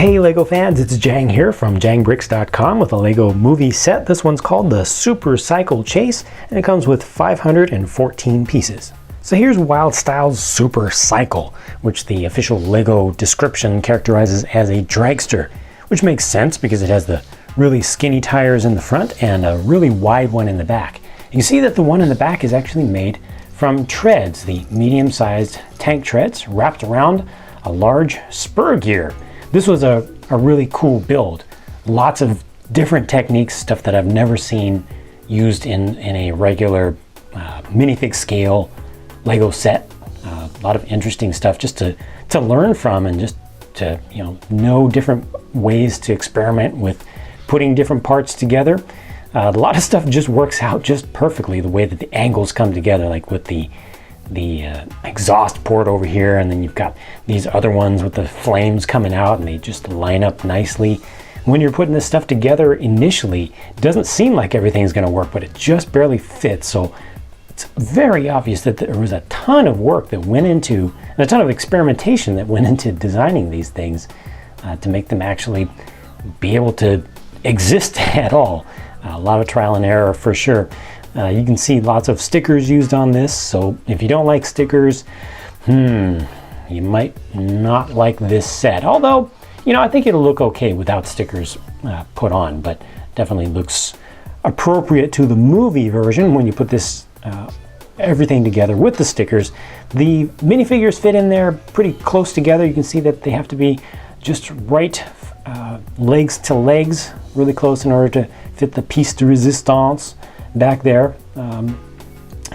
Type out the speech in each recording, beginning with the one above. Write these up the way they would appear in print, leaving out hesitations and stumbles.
Hey Lego fans, it's Jang here from jangbricks.com with a Lego movie set. This one's called the Super Cycle Chase and it comes with 514 pieces. So here's Wildstyle's Super Cycle, which the official Lego description characterizes as a dragster, which makes sense because it has the really skinny tires in the front and a really wide one in the back. You can see that the one in the back is actually made from treads, the medium-sized tank treads wrapped around a large spur gear. This was a really cool build. Lots of different techniques, stuff that I've never seen used in a regular minifig scale Lego set. A lot of interesting stuff just to learn from and just to know different ways to experiment with putting different parts together. A lot of stuff just works out just perfectly, the way that the angles come together, like with the exhaust port over here, and then you've got these other ones with the flames coming out and they just line up nicely. When you're putting this stuff together initially, it doesn't seem like everything's going to work, but it just barely fits. So it's very obvious that there was a ton of work that went into, and a ton of experimentation that went into designing these things to make them actually be able to exist at all. A lot of trial and error for sure. You can see lots of stickers used on this, so if you don't like stickers, you might not like this set. Although, I think it'll look okay without stickers put on, but definitely looks appropriate to the movie version when you put this everything together with the stickers. The minifigures fit in there pretty close together. You can see that they have to be just right legs to legs, really close in order to fit the piece de resistance back there.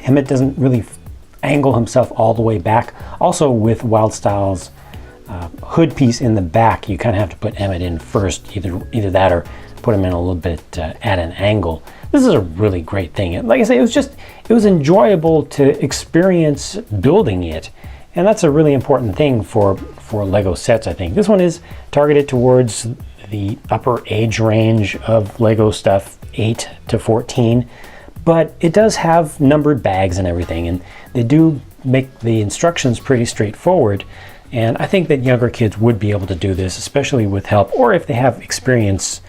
Emmett doesn't really angle himself all the way back. Also with Wildstyle's hood piece in the back, you kind of have to put Emmett in first, either that or put him in a little bit at an angle. This is a really great thing. And like I say, it was enjoyable to experience building it. And that's a really important thing for Lego sets, I think. This one is targeted towards the upper age range of Lego stuff, 8 to 14. But it does have numbered bags and everything, and they do make the instructions pretty straightforward. And I think that younger kids would be able to do this, especially with help, or if they have experience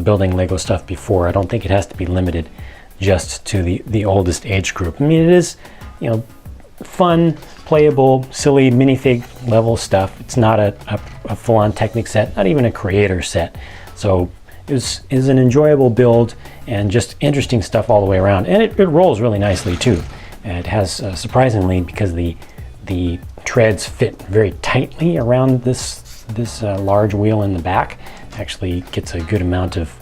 building Lego stuff before. I don't think it has to be limited just to the oldest age group. I mean, it is, fun, playable, silly minifig level stuff. It's not a full-on Technic set, not even a creator set. So it is an enjoyable build and just interesting stuff all the way around. And it rolls really nicely too. It has surprisingly, because the treads fit very tightly around this large wheel in the back, actually gets a good amount of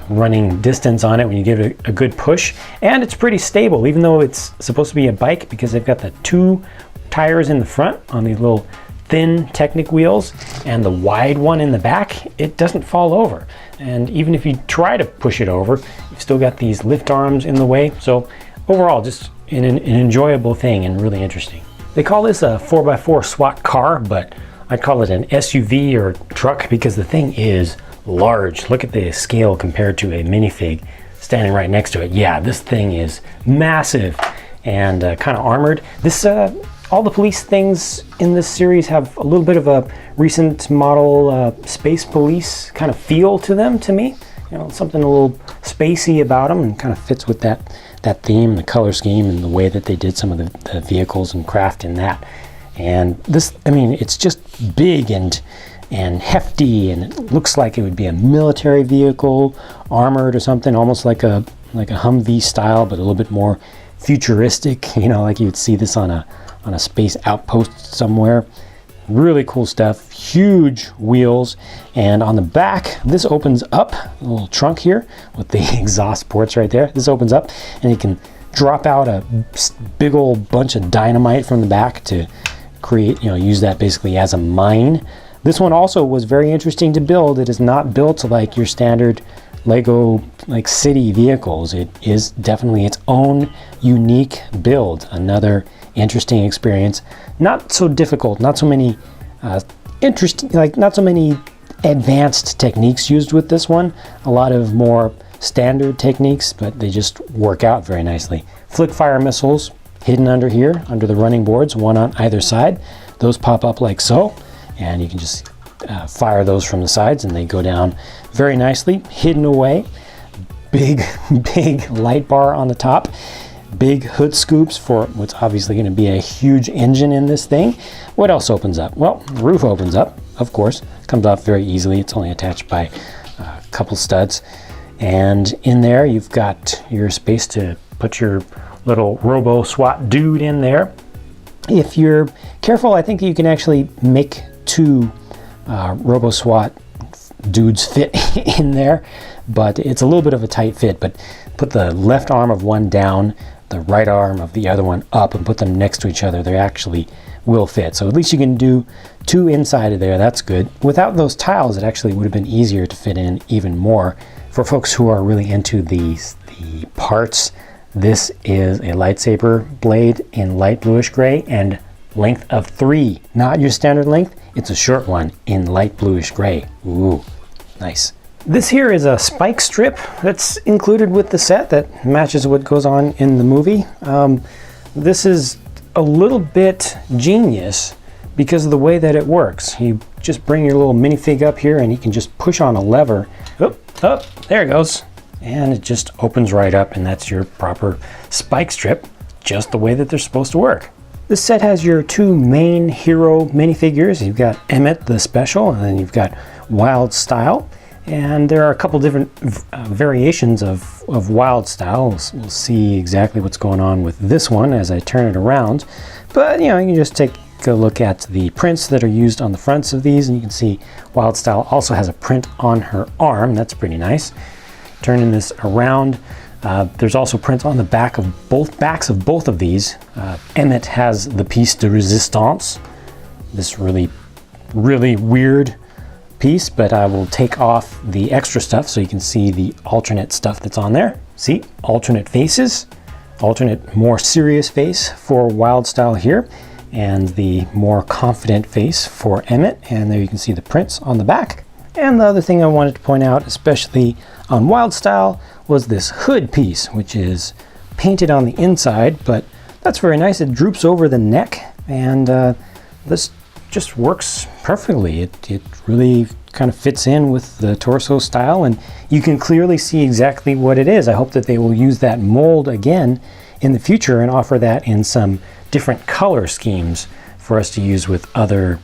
running distance on it when you give it a good push. And it's pretty stable, even though it's supposed to be a bike, because they've got the 2 tires in the front on these little thin Technic wheels and the wide one in the back. It doesn't fall over, and even if you try to push it over, you've still got these lift arms in the way. So overall, just an enjoyable thing and really interesting. They call this a 4x4 SWAT car, but I'd call it an SUV or truck because the thing is large. Look at the scale compared to a minifig standing right next to it. Yeah, this thing is massive and kind of armored. This all the police things in this series have a little bit of a recent model space police kind of feel to them, to me. Something a little spacey about them, and kind of fits with that theme, the color scheme, and the way that they did some of the vehicles and craft in that. And this, I mean, it's just big and hefty, and it looks like it would be a military vehicle, armored or something, almost like a Humvee style, but a little bit more futuristic. Like you would see this on a space outpost somewhere. Really cool stuff. Huge wheels, and on the back, this opens up, a little trunk here with the exhaust ports right there. This opens up, and you can drop out a big old bunch of dynamite from the back to create, use that basically as a mine. This one also was very interesting to build. It is not built like your standard Lego city vehicles. It is definitely its own unique build. Another interesting experience. Not so difficult, not so many not so many advanced techniques used with this one. A lot of more standard techniques, but they just work out very nicely. Flick fire missiles hidden under here, under the running boards, one on either side. Those pop up like so, and you can just fire those from the sides and they go down very nicely, hidden away. Big light bar on the top. Big hood scoops for what's obviously going to be a huge engine in this thing. What else opens up? Well, the roof opens up, of course. Comes off very easily. It's only attached by a couple studs. And in there, you've got your space to put your little Robo SWAT dude in there. If you're careful, I think you can actually make two Robo SWAT dudes fit in there, but it's a little bit of a tight fit. But put the left arm of one down, the right arm of the other one up, and put them next to each other. They actually will fit. So at least you can do two inside of there. That's good. Without those tiles, it actually would have been easier to fit in even more. For folks who are really into the parts, this is a lightsaber blade in light bluish gray and length of 3. Not your standard length, it's a short one in light bluish gray. Ooh, nice. This here is a spike strip that's included with the set that matches what goes on in the movie. This is a little bit genius because of the way that it works. You just bring your little minifig up here and you can just push on a lever. Oh, there it goes. And it just opens right up, and that's your proper spike strip, just the way that they're supposed to work. This set has your two main hero minifigures. You've got Emmett the Special, and then you've got Wild Style. And there are a couple different variations of Wild Style. We'll see exactly what's going on with this one as I turn it around. But, you know, you can just take a look at the prints that are used on the fronts of these, and you can see Wild Style also has a print on her arm. That's pretty nice. Turning this around, there's also prints on the backs of both of these. Emmett has the piece de resistance, this really weird piece, but I will take off the extra stuff so you can see the alternate stuff that's on there. See, alternate faces, alternate more serious face for Wild Style here, and the more confident face for Emmett. And there you can see the prints on the back. And the other thing I wanted to point out, especially on Wild Style, was this hood piece, which is painted on the inside, but that's very nice. It droops over the neck, and this just works perfectly. It really kind of fits in with the torso style, and you can clearly see exactly what it is. I hope that they will use that mold again in the future and offer that in some different color schemes for us to use with other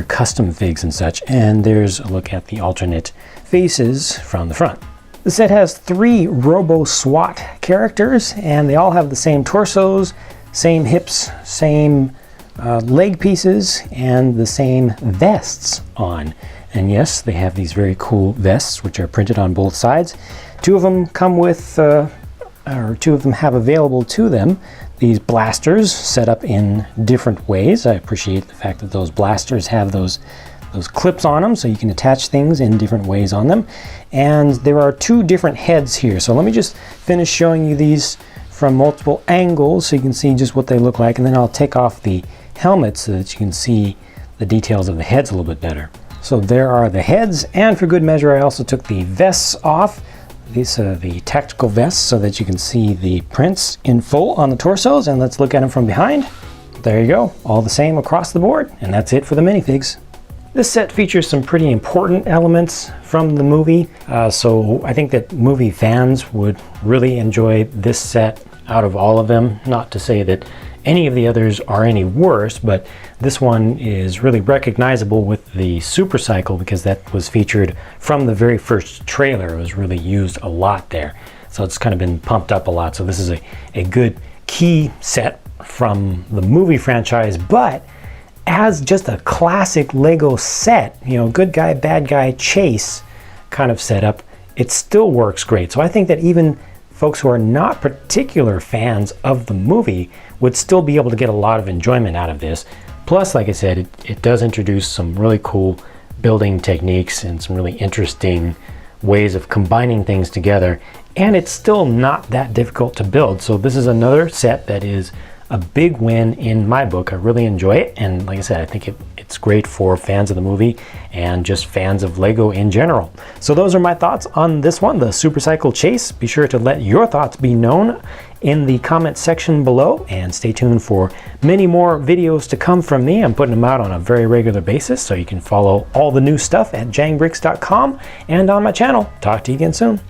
custom figs and such. And there's a look at the alternate faces from the front. The set has 3 Robo SWAT characters, and they all have the same torsos, same hips, same leg pieces, and the same vests on. And yes, they have these very cool vests which are printed on both sides. 2 of them come with, or 2 of them have available to them these blasters set up in different ways. I appreciate the fact that those blasters have those clips on them so you can attach things in different ways on them. And there are 2 different heads here. So let me just finish showing you these from multiple angles so you can see just what they look like, and then I'll take off the helmet so that you can see the details of the heads a little bit better. So there are the heads, and for good measure I also took the vests off. These are the tactical vests so that you can see the prints in full on the torsos, and let's look at them from behind. There you go, all the same across the board, and that's it for the minifigs. This set features some pretty important elements from the movie, so I think that movie fans would really enjoy this set out of all of them. Not to say that any of the others are any worse, but this one is really recognizable with the Super Cycle because that was featured from the very first trailer. It was really used a lot there. So it's kind of been pumped up a lot. So this is a good key set from the movie franchise, but as just a classic Lego set, you know, good guy, bad guy chase kind of setup, it still works great. So I think that even folks who are not particular fans of the movie would still be able to get a lot of enjoyment out of this. Plus, like I said, it does introduce some really cool building techniques and some really interesting ways of combining things together, and it's still not that difficult to build. So this is another set that is a big win in my book. I really enjoy it, and like I said, I think it's great for fans of the movie and just fans of Lego in general. So those are my thoughts on this one, the Super Cycle Chase. Be sure to let your thoughts be known in the comment section below, and stay tuned for many more videos to come from me. I'm putting them out on a very regular basis, so you can follow all the new stuff at jangbricks.com and on my channel. Talk to you again soon.